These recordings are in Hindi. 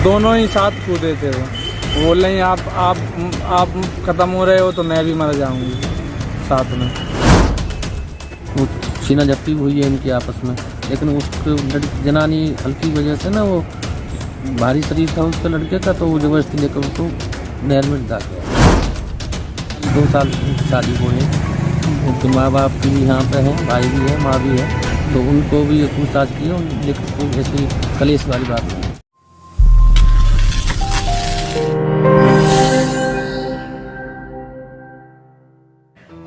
दोनों ही साथ कूदे थे। वो बोल रही आप ख़त्म हो रहे हो तो मैं भी मर जाऊंगी साथ में। वो सीना झपटी हुई है इनकी आपस में, लेकिन उसको जनानी हल्की वजह से ना, वो भारी शरीर था उसके लड़के का, तो वो जबरदस्ती लेकर उसको नहर में डाल गया। 2 साल की शादी हुई है, उनके माँ बाप भी यहाँ पे हैं, भाई भी है, माँ भी है, तो उनको भी पूछताछ की है, लेकिन कोई ऐसी कलेश वाली बात नहीं।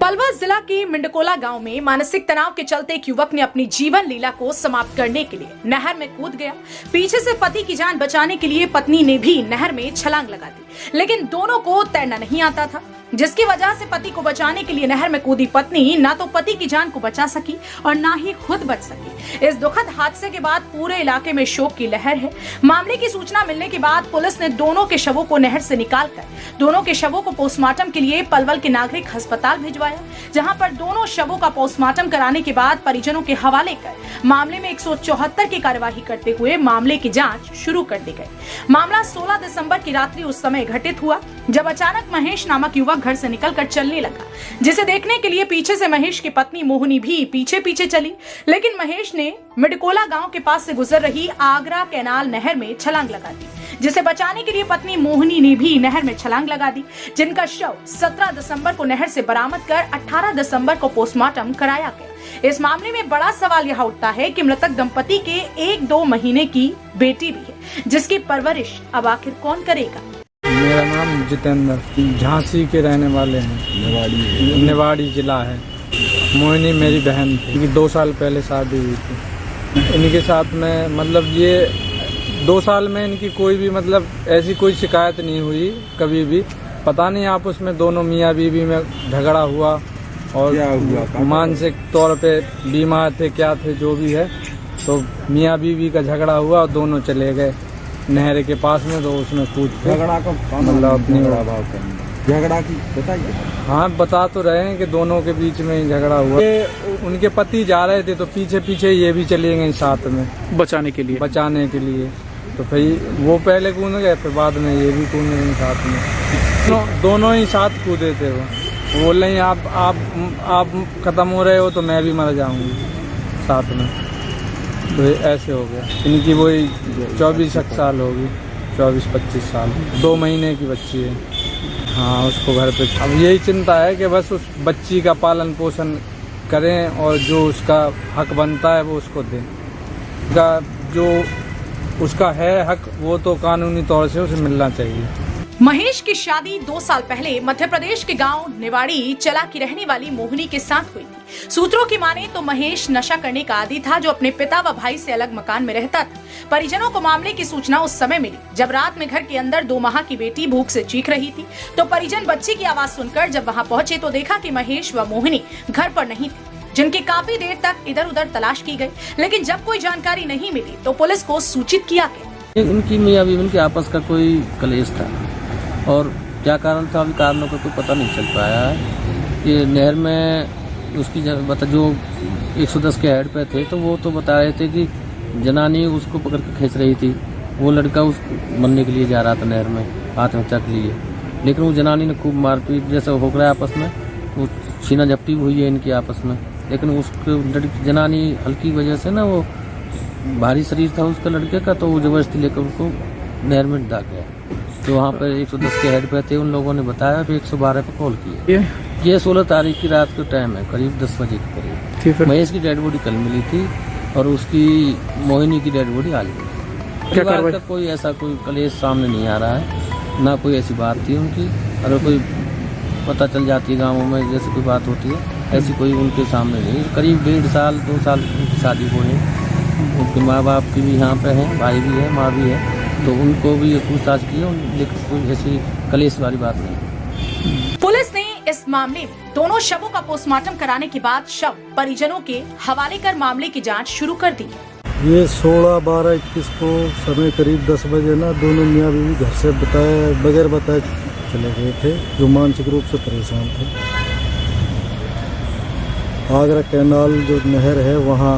पलवल जिला के मिंडकोला गांव में मानसिक तनाव के चलते एक युवक ने अपनी जीवन लीला को समाप्त करने के लिए नहर में कूद गया। पीछे से पति की जान बचाने के लिए पत्नी ने भी नहर में छलांग लगा दी, लेकिन दोनों को तैरना नहीं आता था, जिसकी वजह से पति को बचाने के लिए नहर में कूदी पत्नी ना तो पति की जान को बचा सकी और ना ही खुद बच सकी। इस दुखद हादसे के बाद पूरे इलाके में शोक की लहर है। मामले की सूचना मिलने के बाद पुलिस ने दोनों के शवों को नहर से निकालकर दोनों के शवों को पोस्टमार्टम के लिए पलवल के नागरिक अस्पताल भिजवाया, जहां पर दोनों शवों का पोस्टमार्टम कराने के बाद परिजनों के हवाले कर मामले में 174 की कार्यवाही करते हुए मामले की जांच शुरू कर दी गई। मामला 16 दिसंबर की रात्रि उस समय घटित हुआ जब अचानक महेश नामक युवक घर से निकलकर चलने लगा, जिसे देखने के लिए पीछे से महेश की पत्नी मोहिनी भी पीछे पीछे चली, लेकिन महेश ने मिडकोला गांव के पास से गुजर रही आगरा कैनाल नहर में छलांग लगा दी, जिसे बचाने के लिए पत्नी मोहिनी ने भी नहर में छलांग लगा दी, जिनका शव 17 दिसंबर को नहर से बरामद कर 18 दिसंबर को पोस्टमार्टम कराया गया। इस मामले में बड़ा सवाल यह उठता है कि मृतक दंपति के 1-2 महीने की बेटी भी है, जिसकी परवरिश अब आखिर कौन करेगा। मेरा नाम जितेंद्र, झांसी के रहने वाले हैं, निवाड़ी जिला है। मोहिनी मेरी बहन थी, 2 साल पहले शादी हुई थी। इनके साथ में मतलब ये 2 साल में इनकी कोई भी मतलब ऐसी कोई शिकायत नहीं हुई कभी भी। पता नहीं आपस में दोनों मियाँ बीवी में झगड़ा हुआ और मानसिक तौर पे बीमार थे, क्या थे जो भी है, तो मियाँ बीवी का झगड़ा हुआ और दोनों चले गए नहर के पास में, तो उसमें कूद के झगड़ा का मतलब अपनी झगड़ा की बताइए। हाँ, बता तो रहे हैं कि दोनों के बीच में ही झगड़ा हुआ। उनके पति जा रहे थे तो पीछे पीछे ये भी चले गए साथ में बचाने के लिए। तो फिर वो पहले कूद गए, फिर बाद में ये भी कूद गए साथ में। दोनों ही साथ कूदे थे। वो बोल रही आप ख़त्म हो रहे हो तो मैं भी मर जाऊंगी साथ में। तो ऐसे हो गया। इनकी वही 24 साल होगी, 24-25 साल, 2 महीने की बच्ची है। हाँ, उसको घर पे अब यही चिंता है कि बस उस बच्ची का पालन पोषण करें और जो उसका हक बनता है वो उसको दें। जो उसका है हक वो तो कानूनी तौर से उसे मिलना चाहिए। महेश की शादी 2 साल पहले मध्य प्रदेश के गांव निवाड़ी चला की रहने वाली मोहिनी के साथ हुई थी। सूत्रों की माने तो महेश नशा करने का आदी था, जो अपने पिता व भाई से अलग मकान में रहता था। परिजनों को मामले की सूचना उस समय मिली जब रात में घर के अंदर 2 माह की बेटी भूख से चीख रही थी, तो परिजन बच्ची की आवाज सुनकर जब वहां पहुंचे तो देखा कि महेश व मोहिनी घर पर नहीं थे, जिनकी काफी देर तक इधर उधर तलाश की गई, लेकिन जब कोई जानकारी नहीं मिली तो पुलिस को सूचित किया गया। उनकी मियाँ बीवी के आपस का कोई कलेश था और क्या कारण था, अभी कारणों का कोई पता नहीं चल पाया है। कि नहर में उसकी जो 110 के हेड पे थे, तो वो तो बता रहे थे कि जनानी उसको पकड़ के खींच रही थी, वो लड़का उसको मरने के लिए जा रहा था नहर में, हाथ में चक लिए, लेकिन वो जनानी ने खूब मारपीट जैसे हो रहा है आपस में, वो सीना झपटी हुई है इनकी आपस में, लेकिन उसको जनानी हल्की वजह से ना, वो भारी शरीर था उसके लड़के का, तो वो जबरदस्ती लेकर उसको नहर में डाल गया। तो वहाँ पर 110 के हेड पे थे, उन लोगों ने बताया, फिर 112 पे कॉल किया। ये 16 तारीख की रात का टाइम है, करीब 10 बजे के करीब। महेश की डेड बॉडी कल मिली थी और उसकी मोहिनी की डेड बॉडी आज मिली। परिवार का कोई ऐसा कोई कलेश सामने नहीं आ रहा है, ना कोई ऐसी बात थी उनकी। अगर कोई पता चल जाती है गाँवों में जैसे कोई बात होती है, ऐसी कोई उनके सामने नहीं। करीब 1.5 साल 2 साल की शादी हुई है। उनके माँ बाप की भी यहाँ पे हैं, भाई भी है, माँ भी है, तो उनको भी पूछताछ की, लेकिन कोई ऐसी कलेश वाली बात नहीं। पुलिस ने इस मामले में दोनों शवों का पोस्टमार्टम कराने के बाद शव परिजनों के हवाले कर मामले की जांच शुरू कर दी। ये 16, 12, 21 को समय करीब 10 बजे ना दोनों मियाँ बीवी घर से बगैर बताए चले गए थे, जो मानसिक रूप से परेशान थे। आगरा कैनाल जो नहर है वहाँ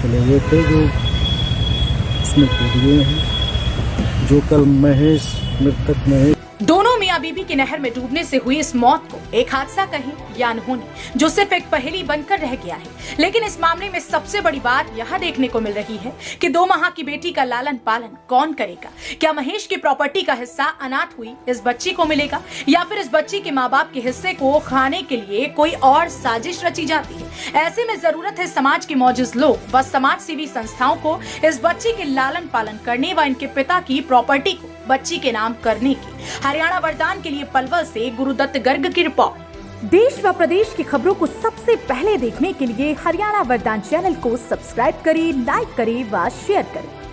चले गए थे, जो उसमें कूद गए हैं। जो कल महेश मृतक महेश दोनों मियां बीबी की नहर में डूबने से हुई इस मौत को एक हादसा कहें या अनहोनी, जो सिर्फ एक पहेली बनकर रह गया है। लेकिन इस मामले में सबसे बड़ी बात यह देखने को मिल रही है कि 2 माह की बेटी का लालन पालन कौन करेगा। क्या महेश की प्रॉपर्टी का हिस्सा अनाथ हुई इस बच्ची को मिलेगा, या फिर इस बच्ची के माँ बाप के हिस्से को खाने के लिए कोई और साजिश रची जाती है। ऐसे में जरूरत है समाज के मौजूद लोग व समाज सेवी संस्थाओं को इस बच्ची के लालन पालन करने व इनके पिता की प्रॉपर्टी को बच्ची के नाम करने की। हरियाणा वरदान के लिए पलवल से गुरुदत्त गर्ग की रिपोर्ट। देश व प्रदेश की खबरों को सबसे पहले देखने के लिए हरियाणा वरदान चैनल को सब्सक्राइब करें, लाइक करें व शेयर करें।